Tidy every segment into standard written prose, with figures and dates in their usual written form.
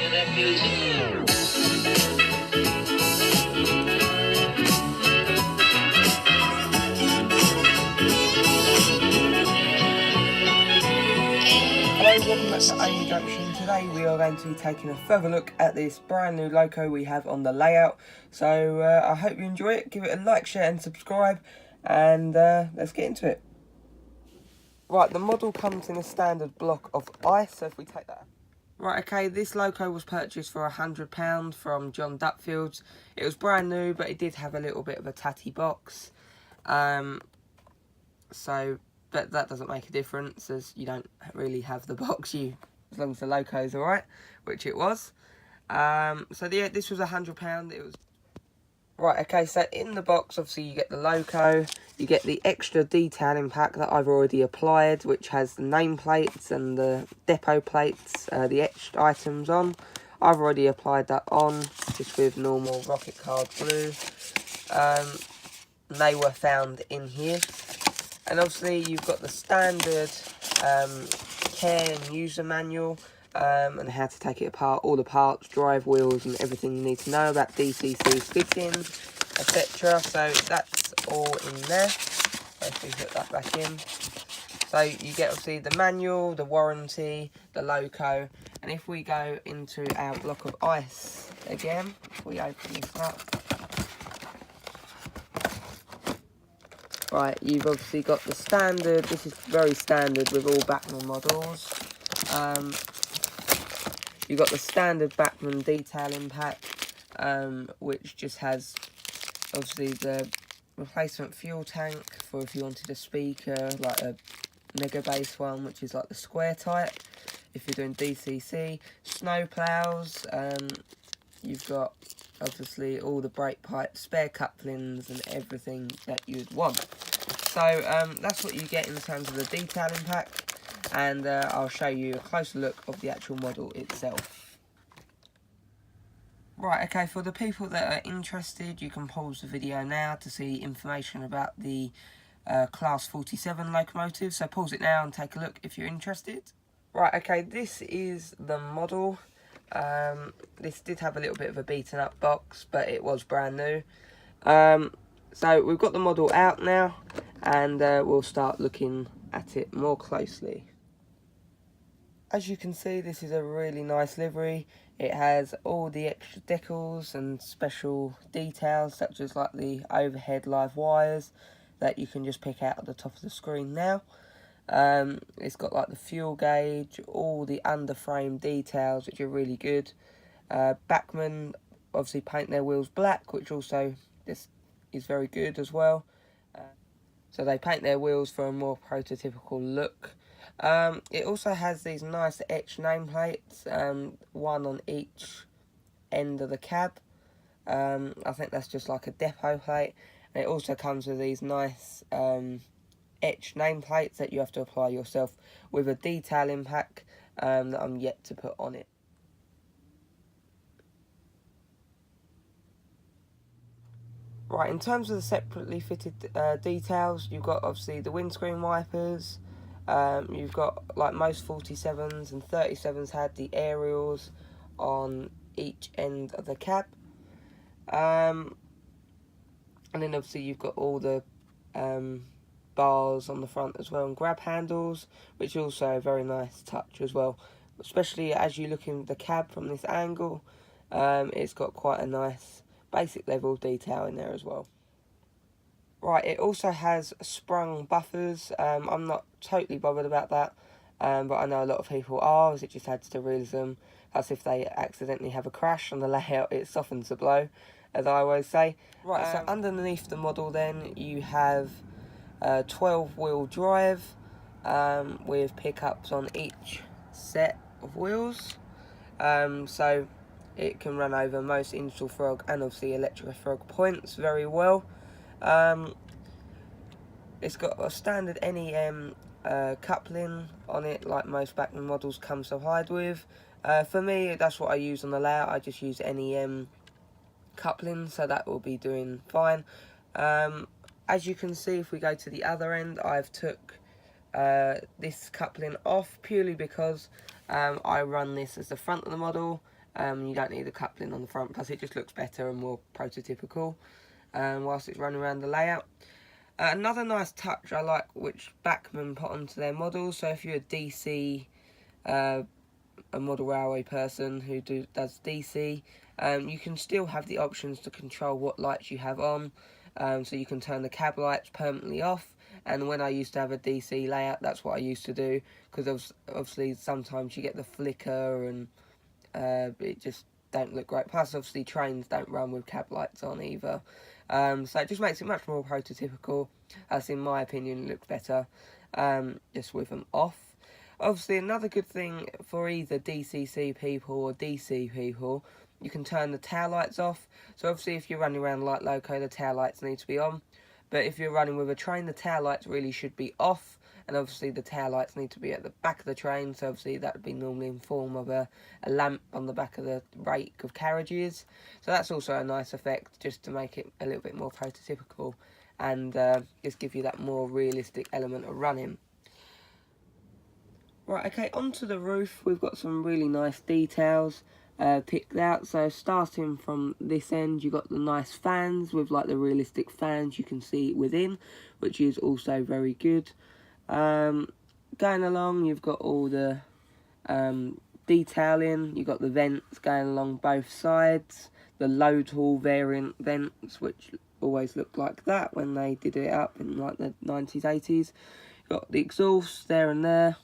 for that music. Hello, welcome back to AMD Junction. Today we are going to be taking a further look at this brand new loco we have on the layout. So I hope you enjoy it. Give it a like, share and subscribe, and let's get into it. Right, the model comes in a standard block of ice, so if we take that. Right, okay, this loco was purchased for £100 from John Dupfield's. It was brand new, but it did have a little bit of a tatty box. But that doesn't make a difference, as you don't really have the box, as long as the loco's alright, which it was. So yeah, this was £100. It was right. Okay, so in the box, obviously you get the loco, you get the extra detailing pack that I've already applied, which has the nameplates and the depot plates, the etched items on. I've already applied that on just with normal rocket card glue. They were found in here. And obviously you've got the standard care and user manual and how to take it apart, all the parts, drive wheels and everything you need to know about DCC fittings, etc. So that's all in there. If we put that back in. So you get obviously the manual, the warranty, the loco, and if we go into our block of ice again, if we open this up. Right, you've obviously got the standard, this is very standard with all Bachmann models. You've got the standard Bachmann detailing pack, which just has obviously the replacement fuel tank for if you wanted a speaker, like a mega bass one, which is like the square type, if you're doing DCC. Snow plows, you've got obviously all the brake pipes, spare couplings and everything that you'd want. So that's what you get in terms of the detailing pack, and I'll show you a closer look of the actual model itself. Right, okay, for the people that are interested, you can pause the video now to see information about the Class 47 locomotive, so pause it now and take a look if you're interested. Right, okay, this is the model. This did have a little bit of a beaten up box, but it was brand new. So we've got the model out now, and we'll start looking at it more closely. As you can see, this is a really nice livery. It has all the extra decals and special details, such as like the overhead live wires that you can just pick out at the top of the screen now. It's got like the fuel gauge, all the underframe details, which are really good. Bachmann obviously paint their wheels black, which also this is very good as well. So they paint their wheels for a more prototypical look. It also has these nice etched nameplates, one on each end of the cab. I think that's just like a depot plate. And it also comes with these nice etched nameplates that you have to apply yourself with a detailing pack that I'm yet to put on it. Right, in terms of the separately fitted details, you've got obviously the windscreen wipers. You've got, like most 47s and 37s, had the aerials on each end of the cab. And then obviously you've got all the bars on the front as well, and grab handles, which is also a very nice touch as well, especially as you look in the cab from this angle. It's got quite a nice basic level detail in there as well. Right, it also has sprung buffers. I'm not totally bothered about that, but I know a lot of people are, as it just adds to realism. That's if they accidentally have a crash on the layout, it softens the blow, as I always say. Right, so underneath the model then you have 12-wheel drive with pickups on each set of wheels. So it can run over most Initial Frog and obviously Electric Frog points very well. It's got a standard NEM coupling on it, like most Bachmann models come supplied with. For me, that's what I use on the layout. I just use NEM coupling, so that will be doing fine. As you can see, if we go to the other end, I've took this coupling off purely because I run this as the front of the model, You don't need a coupling on the front, plus it just looks better and more prototypical whilst it's running around the layout. Another nice touch I like, which Bachmann put onto their models, so if you're a DC, a model railway person who does DC, you can still have the options to control what lights you have on. So you can turn the cab lights permanently off, and when I used to have a DC layout, that's what I used to do, because obviously sometimes you get the flicker and it just don't look great. Plus obviously trains don't run with cab lights on either. So it just makes it much more prototypical, as in my opinion it looks better just with them off. Obviously another good thing for either DCC people or DC people, you can turn the tail lights off. So obviously if you're running around light loco, the tail lights need to be on, but if you're running with a train, the tail lights really should be off, and obviously the tail lights need to be at the back of the train, so obviously that would be normally in form of a lamp on the back of the rake of carriages. So that's also a nice effect, just to make it a little bit more prototypical and just give you that more realistic element of running. Right, okay, onto the roof, we've got some really nice details picked out. So starting from this end, you've got the nice fans with like the realistic fans you can see within, which is also very good. Going along, you've got all the detailing, you've got the vents going along both sides, the load hall variant vents, which always looked like that when they did it up in like the 90s, 80s. You've got the exhausts there and there.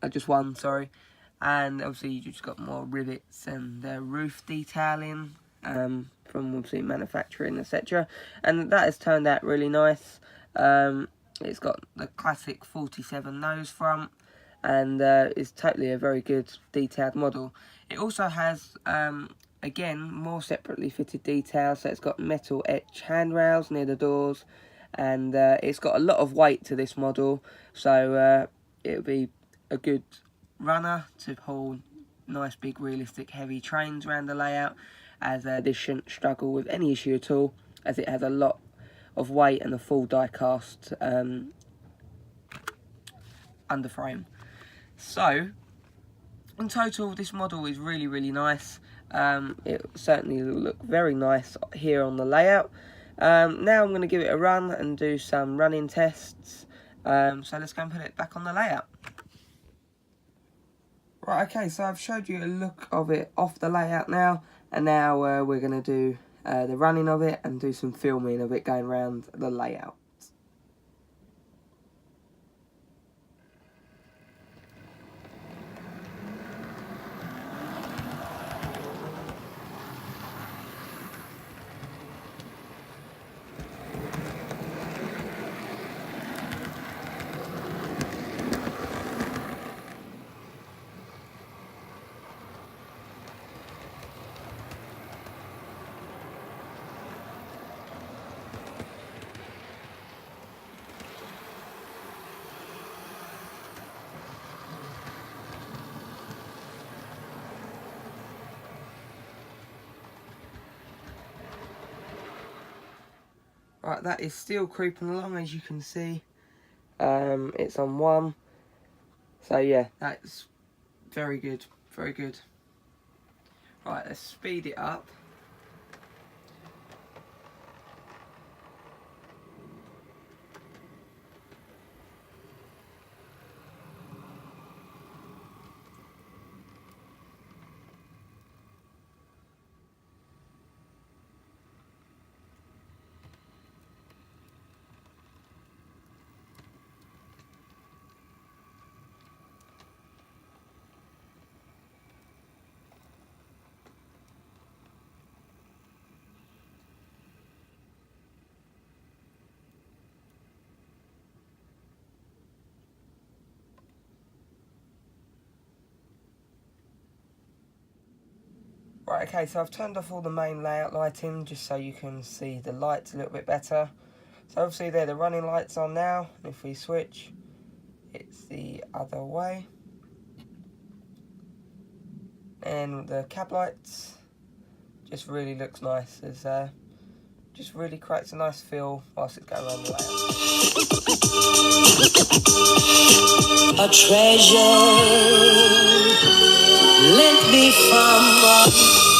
Just one, sorry. And obviously you just got more rivets and roof detailing from obviously manufacturing, etc. And that has turned out really nice. It's got the classic 47 nose front, and it's totally a very good detailed model. It also has, again, more separately fitted details. So it's got metal etch handrails near the doors, and it's got a lot of weight to this model, so it'll be a good runner to pull nice big realistic heavy trains around the layout, as this shouldn't struggle with any issue at all, as it has a lot of weight and a full die cast underframe. So in total this model is really, really nice. It certainly will look very nice here on the layout. Now I'm going to give it a run and do some running tests. So let's go and put it back on the layout. Right, okay, so I've showed you a look of it off the layout now, and now we're going to do the running of it and do some filming of it going around the layout. Right, that is still creeping along, as you can see. It's on 1. So yeah, that's very good, very good. Right, let's speed it up. Right, okay, so I've turned off all the main layout lighting just so you can see the lights a little bit better. So obviously they're the running lights on now, and if we switch, it's the other way. And the cab lights just really looks nice, as just really creates a nice feel whilst it's going around the layout. A treasure if I'm wrong.